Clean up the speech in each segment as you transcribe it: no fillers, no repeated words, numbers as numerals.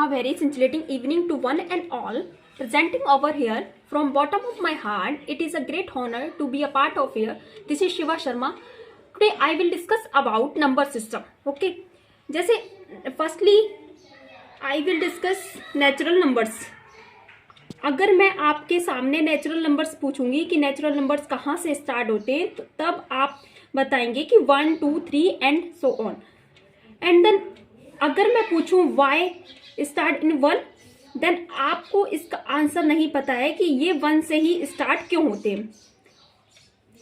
A very scintillating evening to one and all. Presenting over here from bottom of my heart, it is a great honor to be a part of here. This is Shiva Sharma. Today I will discuss about number system. Okay. जैसे firstly I will discuss natural numbers. अगर मैं आपके सामने natural numbers पूछूंगी कि natural numbers कहाँ से start होते हैं, तो तब आप बताएंगे कि 1 2 3 and so on. And then अगर मैं पूछूं वाई स्टार्ट इन 1, देन आपको इसका आंसर नहीं पता है कि ये 1 से ही स्टार्ट क्यों होते हैं.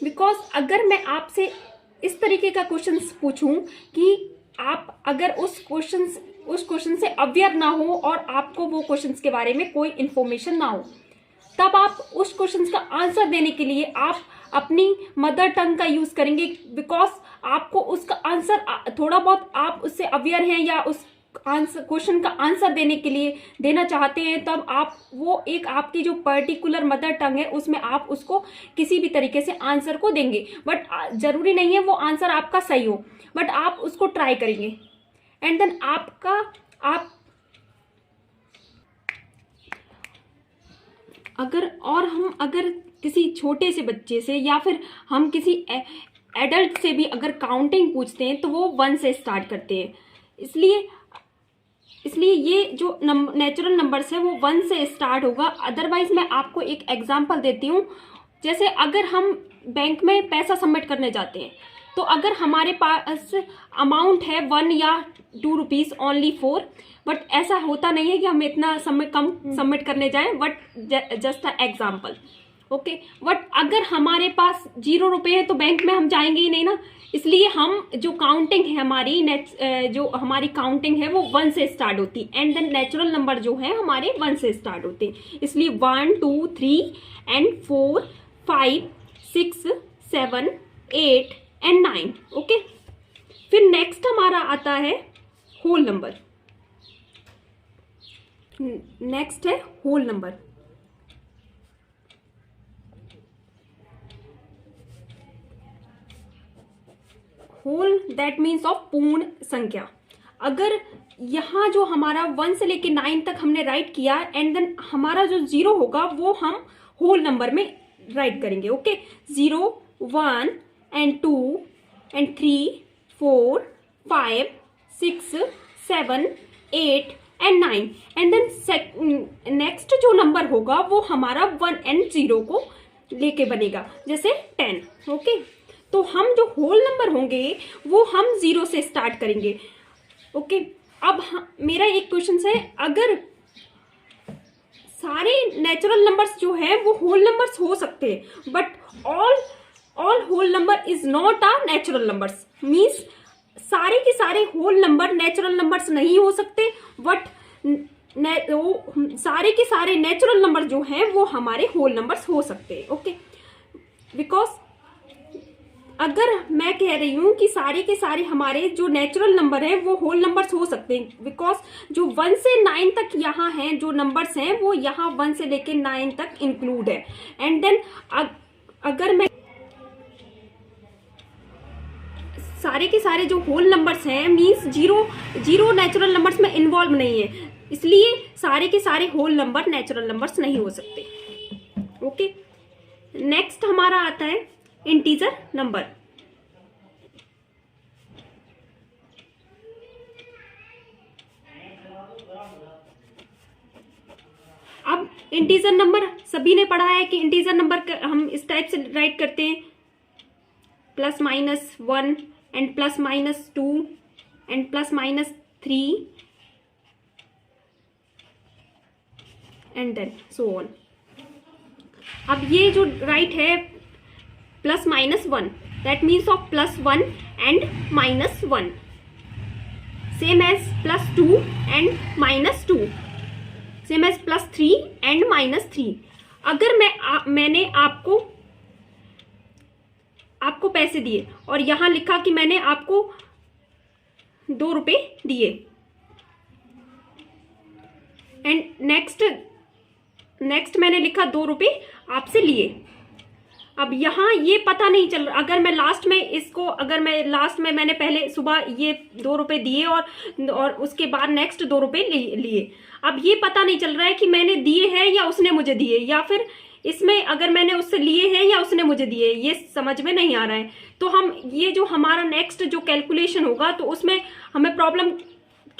बिकॉज अगर मैं आपसे इस तरीके का क्वेश्चन पूछूं कि आप अगर उस क्वेश्चन से अवेयर ना हो और आपको वो क्वेश्चंस के बारे में कोई इन्फॉर्मेशन ना हो, तब आप उस क्वेश्चंस का आंसर देने के लिए आप अपनी मदर टंग का यूज करेंगे. बिकॉज आपको उसका आंसर थोड़ा बहुत आप उससे अवेयर हैं या उस क्वेश्चन का आंसर देने के लिए देना चाहते हैं, तब आप वो एक आपकी जो पर्टिकुलर मदर टंग है उसमें आप उसको किसी भी तरीके से आंसर को देंगे. बट जरूरी नहीं है वो आंसर आपका सही हो, बट आप उसको ट्राई करेंगे. एंड देन आप अगर किसी छोटे से बच्चे से या फिर हम किसी एडल्ट से भी अगर काउंटिंग पूछते हैं तो वो 1 से स्टार्ट करते हैं. इसलिए ये जो नेचुरल नंबर्स है वो 1 से स्टार्ट होगा. अदरवाइज मैं आपको एक एग्जांपल देती हूँ. जैसे अगर हम बैंक में पैसा सबमिट करने जाते हैं, तो अगर हमारे पास अमाउंट है 1 या 2 रुपीज ओनली 4, बट ऐसा होता नहीं है कि हम इतना कम सबमिट करने जाएं. But just a example. Okay. But अगर हमारे पास 0 रुपये है तो बैंक में हम जाएंगे ही नहीं ना. इसलिए हम जो काउंटिंग है जो हमारी काउंटिंग है वो 1 से स्टार्ट होती है. एंड देन नेचुरल नंबर जो है हमारे 1 से स्टार्ट होते हैं. इसलिए 1 2 3 एंड 4 5 6 7 8 एंड 9. ओके. फिर नेक्स्ट हमारा आता है होल नंबर. नेक्स्ट है whole number. Whole that means of पूर्ण संख्या. अगर यहाँ जो हमारा 1 से लेके 9 तक हमने राइट किया, एंड देन हमारा जो 0 होगा वो हम होल नंबर में राइट करेंगे. Okay. 0 1 and 2 and 3 4 5 6 7 8 and 9. And then next जो नंबर होगा वो हमारा 1 एंड 0 को लेके बनेगा, जैसे 10. ओके. तो हम जो होल नंबर होंगे वो हम 0 से स्टार्ट करेंगे. ओके. अब मेरा एक क्वेश्चन है, अगर सारे नेचुरल नंबर्स जो है वो होल नंबर्स हो सकते हैं, but all whole number is not a natural numbers. Means सारे के सारे होल नंबर नेचुरल नंबर्स नहीं हो सकते, बट सारे के सारे नेचुरल नंबर जो हैं वो हमारे होल नंबर्स हो सकते हैं. ओके. बिकॉज अगर मैं कह रही हूं कि सारे के सारे हमारे जो नेचुरल नंबर हैं वो होल नंबर्स हो सकते हैं, बिकॉज जो 1 से 9 तक यहाँ हैं जो नंबर्स हैं वो यहाँ 1 से लेके 9 तक इंक्लूड है. एंड देन अगर मैं सारे के सारे जो होल नंबर्स हैं मीन्स जीरो नेचुरल नंबर्स में इन्वॉल्व नहीं है, इसलिए सारे के सारे होल नंबर नेचुरल नंबर्स नहीं हो सकते. ओके. नेक्स्ट हमारा आता है इंटीजर नंबर. अब इंटीजर नंबर सभी ने पढ़ा है कि इंटीजर नंबर हम इस टाइप से राइट करते हैं, +-1 and +-2 and +-3 and then so on. अब ये जो राइट है +-1, that means of +1 and -1, same as +2 and -2, same as +3 and -3. अगर मैंने आपको पैसे दिए और यहां लिखा कि मैंने आपको 2 रुपए दिए, एंड नेक्स्ट मैंने लिखा 2 रुपए आपसे लिए. अब यहाँ ये पता नहीं चल रहा, अगर मैं लास्ट में इसको, अगर मैं लास्ट में मैंने पहले सुबह ये 2 रुपए दिए और उसके बाद नेक्स्ट 2 रुपए लिए, अब ये पता नहीं चल रहा है कि मैंने दिए हैं या उसने मुझे दिए, या फिर इसमें अगर मैंने उससे लिए हैं या उसने मुझे दिए, ये समझ में नहीं आ रहा है। तो हम ये जो हमारा नेक्स्ट जो कैलकुलेशन होगा तो उसमें हमें प्रॉब्लम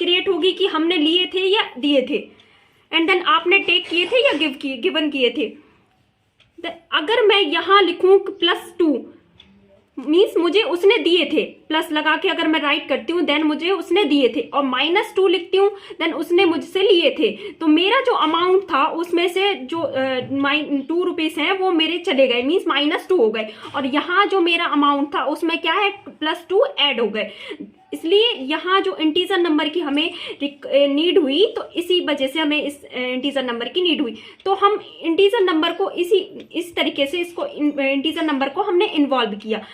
क्रिएट होगी कि हमने लिए थे या दिए थे, एंड देन आपने टेक किए थे या गिवन किए थे। अगर मैं यहां लिखूं +2 मीन्स मुझे उसने दिए थे, प्लस लगा के अगर मैं राइट करती हूँ देन मुझे उसने दिए थे, और -2 लिखती हूँ देन उसने मुझसे लिए थे। तो मेरा जो अमाउंट था उसमें से जो 2 रुपीज हैं वो मेरे चले गए, मीन्स -2 हो गए, और यहाँ जो मेरा अमाउंट था उसमें क्या है +2 ऐड हो गए। इसलिए यहाँ जो इंटीजर नंबर की हमें नीड हुई, तो इसी वजह से हमें इस इंटीजर नंबर की नीड हुई। तो हम इंटीजर नंबर को इस तरीके से इसको इंटीजर नंबर को हमने इन्वॉल्व किया।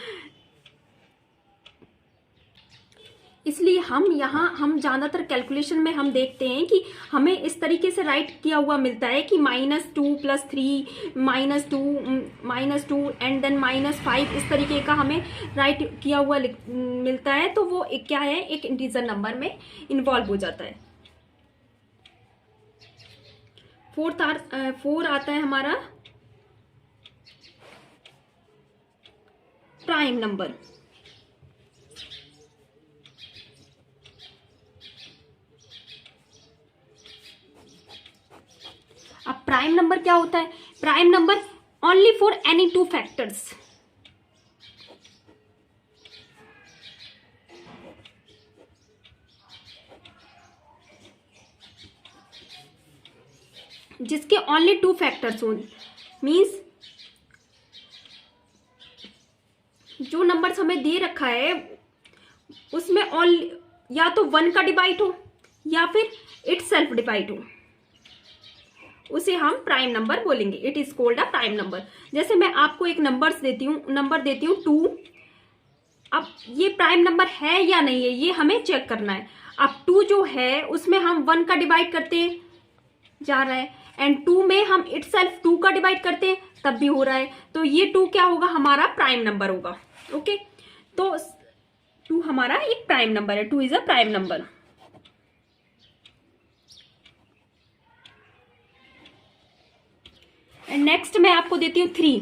इसलिए हम ज्यादातर कैलकुलेशन में हम देखते हैं कि हमें इस तरीके से राइट किया हुआ मिलता है कि -2 + 3 -2 एंड देन -5, इस तरीके का हमें राइट किया हुआ मिलता है। तो वो क्या है, एक इंटीजर नंबर में इन्वॉल्व हो जाता है। 4 आता है हमारा प्राइम नंबर। अब प्राइम नंबर क्या होता है? Prime number only for any 2 factors. जिसके ओनली 2 फैक्टर्स हो, मीन्स जो नंबर्स हमें दे रखा है उसमें ओनली या तो 1 का डिवाइड हो या फिर इटसेल्फ डिवाइड हो, उसे हम प्राइम नंबर बोलेंगे। It is called a prime number. जैसे मैं आपको एक नंबर देती हूँ 2। अब ये प्राइम नंबर है या नहीं है ये हमें चेक करना है। अब 2 जो है उसमें हम 1 का डिवाइड करते जा रहा है, एंड 2 में हम इटसेल्फ 2 का डिवाइड करते हैं तब भी हो रहा है, तो ये 2 क्या होगा, हमारा प्राइम नंबर होगा। ओके, तो 2 हमारा एक प्राइम नंबर है। 2 is a prime number. Next मैं आपको देती हूँ 3।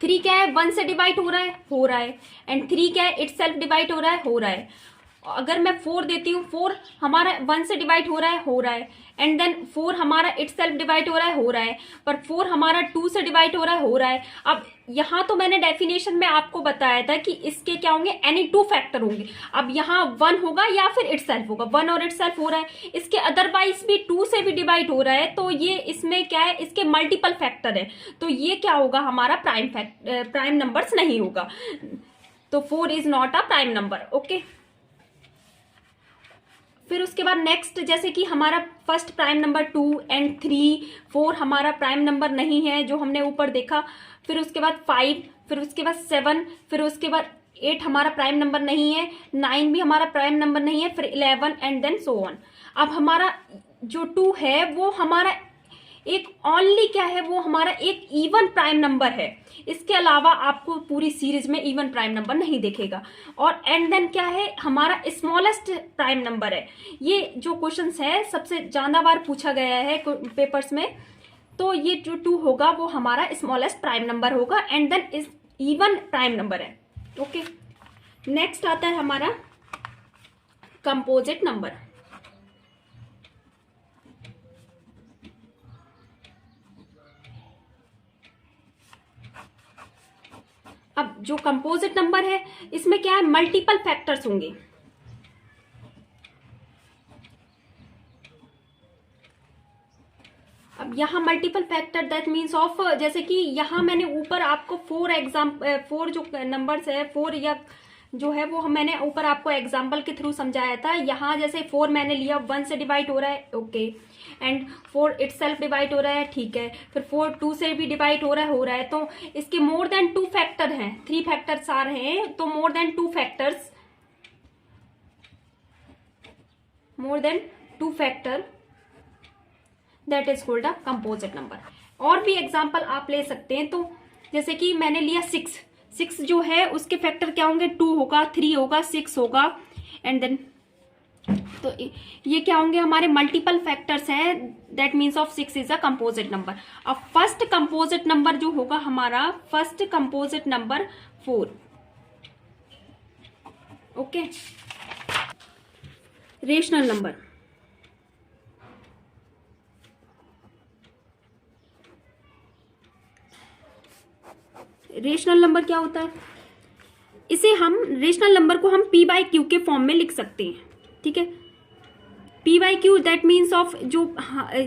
3 क्या है, 1 से डिवाइड हो रहा है, एंड 3 क्या है, इट सेल्फ डिवाइड हो रहा है। अगर मैं 4 देती हूँ, 4 हमारा 1 से डिवाइड हो रहा है, एंड देन 4 हमारा इट सेल्फ डिवाइड हो रहा है, पर 4 हमारा 2 से डिवाइड हो रहा है। अब यहाँ तो मैंने डेफिनेशन में आपको बताया था कि इसके क्या होंगे, एनी 2 फैक्टर होंगे। अब यहाँ 1 होगा या फिर इट सेल्फ होगा, 1 और इट सेल्फ हो रहा है, इसके अदरवाइज भी 2 से भी डिवाइड हो रहा है, तो ये इसमें क्या है, इसके मल्टीपल फैक्टर है, तो ये क्या होगा, हमारा प्राइम नंबर्स नहीं होगा। तो 4 is not a prime number. Okay, फिर उसके बाद नेक्स्ट, जैसे कि हमारा फर्स्ट प्राइम नंबर 2 एंड 3, 4 हमारा प्राइम नंबर नहीं है जो हमने ऊपर देखा। फिर उसके बाद 5, फिर उसके बाद 7, फिर उसके बाद 8 हमारा प्राइम नंबर नहीं है, 9 भी हमारा प्राइम नंबर नहीं है, फिर 11 एंड देन सो ऑन। अब हमारा जो 2 है वो हमारा एक ओनली क्या है, वो हमारा एक इवन प्राइम नंबर है। इसके अलावा आपको पूरी सीरीज में इवन प्राइम नंबर नहीं दिखेगा। और एंड देन क्या है, हमारा स्मॉलेस्ट प्राइम नंबर है। ये जो क्वेश्चंस है सबसे ज्यादा बार पूछा गया है पेपर्स में, तो ये जो 2 होगा वो हमारा स्मॉलेस्ट प्राइम नंबर होगा, एंड देन इस इवन प्राइम नंबर है। ओके, नेक्स्ट आता है हमारा कंपोजिट नंबर। अब जो कंपोजिट नंबर है इसमें क्या है, मल्टीपल फैक्टर्स होंगे। अब यहाँ multiple factor that means of, जैसे कि यहाँ मैंने ऊपर आपको 4 जो नंबर्स है, 4 या जो है वो मैंने ऊपर आपको एग्जाम्पल के थ्रू समझाया था। यहाँ जैसे 4 मैंने लिया, 1 से डिवाइड हो रहा है, okay, and 4 it self divide हो रहा है, ठीक है, फिर 4 2 से भी डिवाइड हो रहा है, तो इसके मोर देन 2 फैक्टर हैं, 3 फैक्टर्स आ रहे हैं, तो more than 2 factor that is called a composite number. और भी एग्जाम्पल आप ले सकते हैं, तो जैसे कि मैंने लिया 6 जो है उसके फैक्टर क्या होंगे, 2 होगा, 3 होगा, 6 होगा, एंड देन तो ये क्या होंगे हमारे मल्टीपल फैक्टर्स हैं, that means of 6 is a composite number. अब फर्स्ट कंपोजिट नंबर जो होगा हमारा, first composite number 4। Okay, rational number. Rational number क्या होता है, इसे हम रेशनल नंबर को हम P बाई क्यू के फॉर्म में लिख सकते हैं। ठीक है, P by Q that means of जो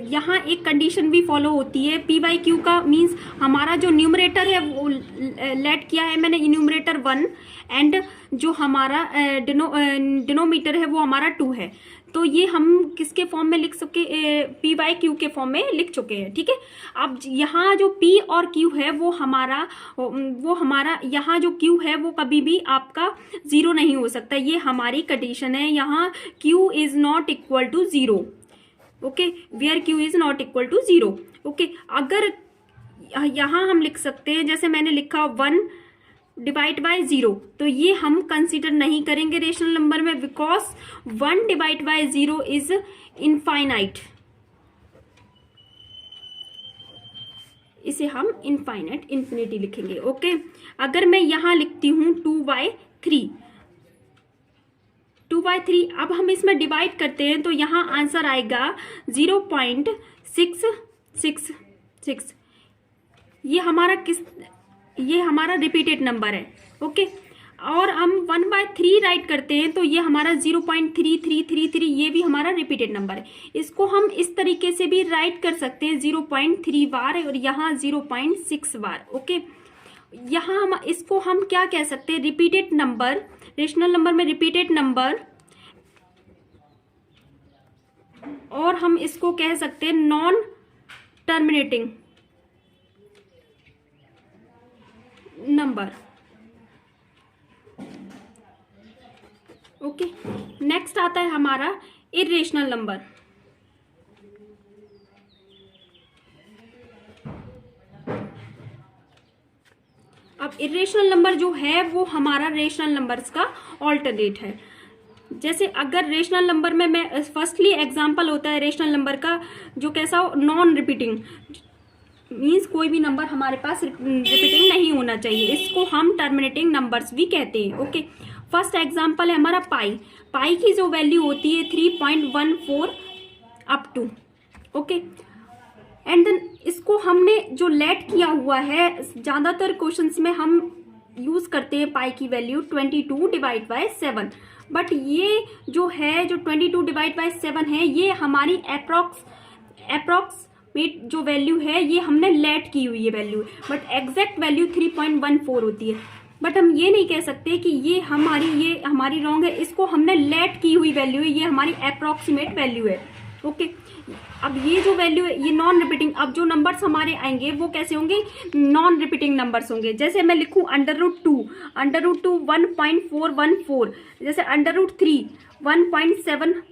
यहाँ एक कंडीशन भी फॉलो होती है। P बाई क्यू का मीन्स हमारा जो न्यूमरेटर है वो लेट किया है मैंने न्यूमरेटर 1 एंड जो हमारा डिनोमीटर है वो हमारा 2 है। तो ये हम किसके फॉर्म में लिख सके, P बाई क्यू के फॉर्म में लिख चुके हैं। ठीक है, अब यहाँ जो P और Q है वो हमारा यहाँ जो Q है वो कभी भी आपका 0 नहीं हो सकता, ये हमारी कंडीशन है। यहाँ Q is not equal to 0। Okay, where Q is not equal to 0। Okay, अगर यहाँ हम लिख सकते हैं जैसे मैंने लिखा 1 डिवाइड बाय 0, तो ये हम कंसीडर नहीं करेंगे रेशनल नंबर में, because 1 divide by 0 is infinite. इसे हम इनफाइनाइट इन्फिनिटी लिखेंगे। ओके, अगर मैं यहां लिखती हूं 2/3, अब हम इसमें डिवाइड करते हैं तो यहां आंसर आएगा 0.666। ये हमारा रिपीटेड नंबर है। ओके, और हम 1/3 राइट करते हैं तो ये हमारा 0.3333, ये भी हमारा रिपीटेड नंबर है। इसको हम इस तरीके से भी राइट कर सकते हैं 0.3 बार और यहाँ 0.6 बार। ओके, यहाँ हम इसको हम क्या कह सकते हैं, रिपीटेड नंबर, रेशनल नंबर में रिपीटेड नंबर, और हम इसको कह सकते हैं non terminating number. Okay, next आता है हमारा इरेशनल नंबर। अब इरेशनल नंबर जो है वो हमारा रेशनल नंबर्स का ऑल्टरनेट है। जैसे अगर रेशनल नंबर में मैं फर्स्टली एग्जांपल होता है रेशनल नंबर का जो कैसा हो, नॉन रिपीटिंग, मीन्स कोई भी नंबर हमारे पास रिपीटिंग नहीं होना चाहिए, इसको हम टर्मिनेटिंग नंबर्स भी कहते हैं। ओके, फर्स्ट एग्जांपल है हमारा पाई की जो वैल्यू होती है 3.14 up to. Okay, and then इसको हमने जो लेट किया हुआ है, ज्यादातर क्वेश्चंस में हम यूज करते हैं पाई की वैल्यू 22 डिवाइड बाय 7, बट ये जो है जो 22 डिवाइड बाय 7 है ये हमारी अप्रॉक्सीमेट जो वैल्यू है ये हमने लेट की हुई है वैल्यू, बट एग्जैक्ट वैल्यू 3.14 होती है। बट हम ये नहीं कह सकते कि ये हमारी रॉन्ग है, इसको हमने लेट की हुई वैल्यू है, ये हमारी अप्रॉक्सीमेट वैल्यू है। ओके, अब ये जो वैल्यू है ये नॉन रिपीटिंग, अब जो नंबर्स हमारे आएंगे वो कैसे होंगे, नॉन रिपीटिंग नंबर्स होंगे। जैसे मैं लिखूं √2 1.414, जैसे √3 1.7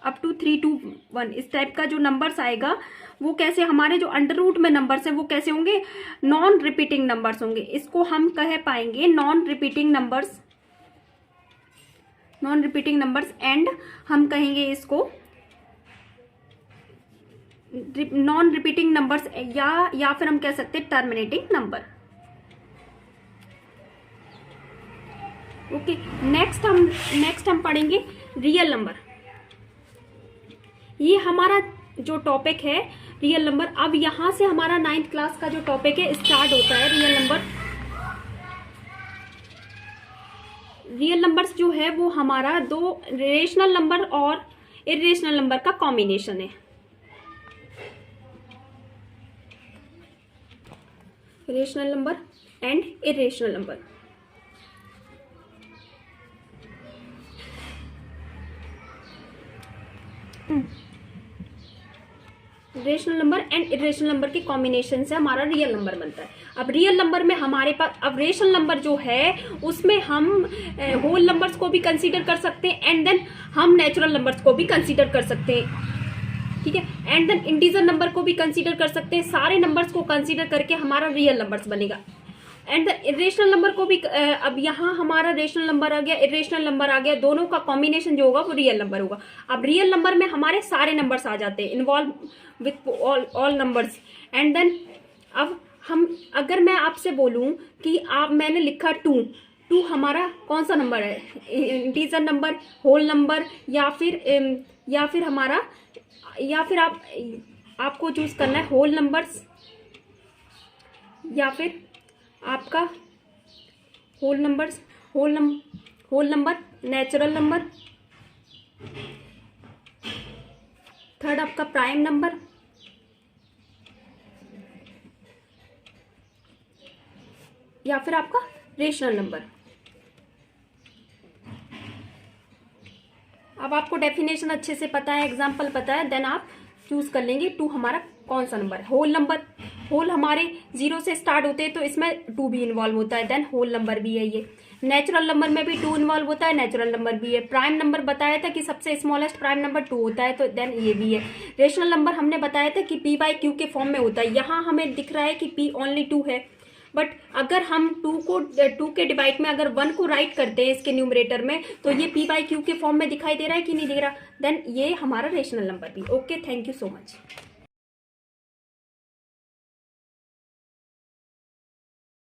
अप टू 321, इस टाइप का जो नंबर्स आएगा वो कैसे हमारे जो अंडर रूट में नंबर्स है वो कैसे होंगे, नॉन रिपीटिंग नंबर्स होंगे। इसको हम कह पाएंगे नॉन रिपीटिंग नंबर्स एंड हम कहेंगे इसको नॉन रिपीटिंग नंबर्स या फिर हम कह सकते हैं टर्मिनेटिंग नंबर। ओके, नेक्स्ट हम पढ़ेंगे रियल नंबर। ये हमारा जो टॉपिक है रियल नंबर। अब यहां से हमारा 9th क्लास का जो टॉपिक है स्टार्ट होता है रियल नंबर। रियल नंबर्स जो है वो हमारा दो रेशनल नंबर और इरेशनल नंबर का कॉम्बिनेशन है। Rational number and irrational number. Rational number and irrational number के कॉम्बिनेशन से हमारा रियल नंबर बनता है। अब रियल नंबर में हमारे पास अब रेशनल नंबर जो है उसमें हम होल नंबर्स को भी कंसीडर कर सकते हैं एंड देन हम नेचुरल नंबर्स को भी कंसीडर कर सकते हैं। ठीक है। एंड देन इंटीजर नंबर को भी कंसीडर कर सकते हैं, सारे नंबर्स को कंसीडर करके हमारा रियल नंबर्स बनेगा। एंड इरेशनल नंबर को भी अब यहाँ हमारा रेशनल नंबर आ गया, इरेशनल नंबर आ गया, दोनों का कॉम्बिनेशन जो होगा वो रियल नंबर होगा। अब रियल नंबर में हमारे सारे नंबर्स आ जाते हैं, involve with all numbers. And then अब हम, अगर मैं आपसे बोलूं कि आप, मैंने लिखा 2 हमारा कौन सा नंबर है, इंटीजर नंबर, होल नंबर, या फिर हमारा, या फिर आपको चूज करना है होल नंबर्स या फिर आपका whole number, natural number, third आपका प्राइम नंबर, या फिर आपका रेशनल नंबर। अब आपको डेफिनेशन अच्छे से पता है, एग्जाम्पल पता है, देन आप चूज कर लेंगे 2 हमारा कौन सा नंबर है। होल नंबर, होल हमारे 0 से स्टार्ट होते हैं तो इसमें 2 भी इन्वॉल्व होता है, देन होल नंबर भी है ये। नेचुरल नंबर में भी 2 इन्वॉल्व होता है, नेचुरल नंबर भी है। प्राइम नंबर बताया था कि सबसे स्मॉलेस्ट प्राइम नंबर 2 होता है, तो देन ये भी है। रेशनल नंबर हमने बताया था कि p/q के फॉर्म में होता है, यहाँ हमें दिख रहा है कि p ओनली 2 है, बट अगर हम 2 के डिवाइड में अगर 1 को राइट करते हैं इसके न्यूमरेटर में, तो ये p/q के फॉर्म में दिखाई दे रहा है कि नहीं दे रहा, देन ये हमारा रेशनल नंबर भी। Okay, thank you so much.